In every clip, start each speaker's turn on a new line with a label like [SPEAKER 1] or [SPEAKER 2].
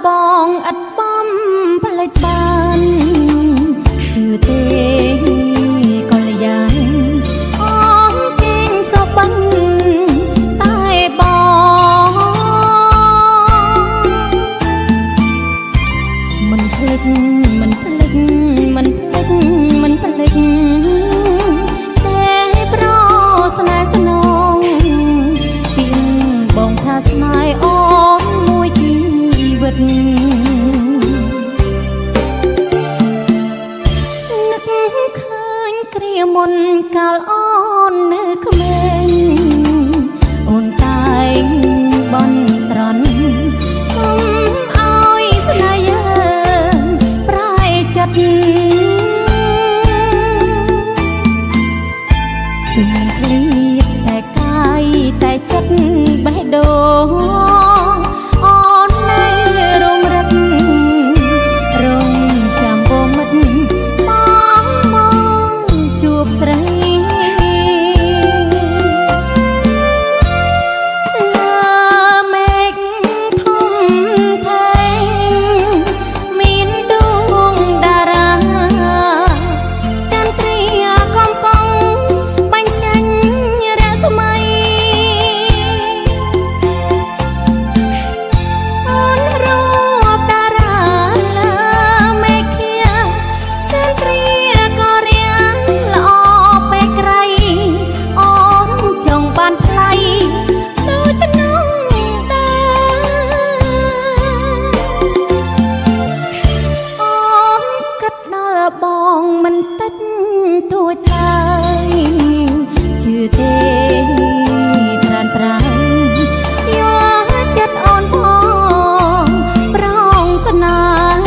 [SPEAKER 1] បងឥតបំផ្លេចបានជឿទេកល្យានអងគេងសុបិនតែបងមិនភ្លេចមិនភ្លេចមិនភ្លេចមិនភ្លេចតែប្រស្នេហ៍ស្នងពីបងថាស្នេហ៍អូនមួយជីវិតនឹកឃើញគ្រាមុនកាលអូននៅក្មេងអូនតែងបន់ស្រន់កុំឲ្យស្នេហ៍យើងប្រែចិត្តទុំឃ្លៀតតែកាយតែចិត្តបេះដូងអូននៅរំរឹករងចាំបងមិត្តមកជួបស្រីលើមេឃធំធេងមានដួងតារាចន្ទ្រាកំពុងបញ្ចេញរស្មីអូនរាប់តារាលើមេឃាចន្ទ្រាក៏រៀងល្អពេកក្រៃអូនចង់បានថ្លៃដូចនោះដែរអូនគិតដល់បងមិនតិចតួចឡើយជឿទេត្រានត្រានយកចិត្តអូនផងប្រងស្នេហ៍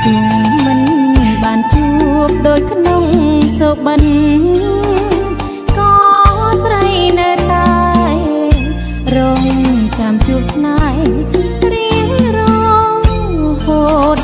[SPEAKER 1] ទុំមិនបានជួបដូចក្នុងសុបិនក៏ស្រីនៅតែរងចាំជួបស្នេហ៍រៀងរហូត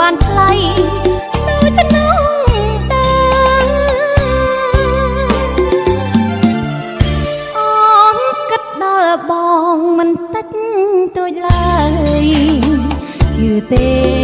[SPEAKER 1] បានថ្លៃដូចនោះដែរអូនគិតដល់បងមិនតិចតួចឡើយជឿទេ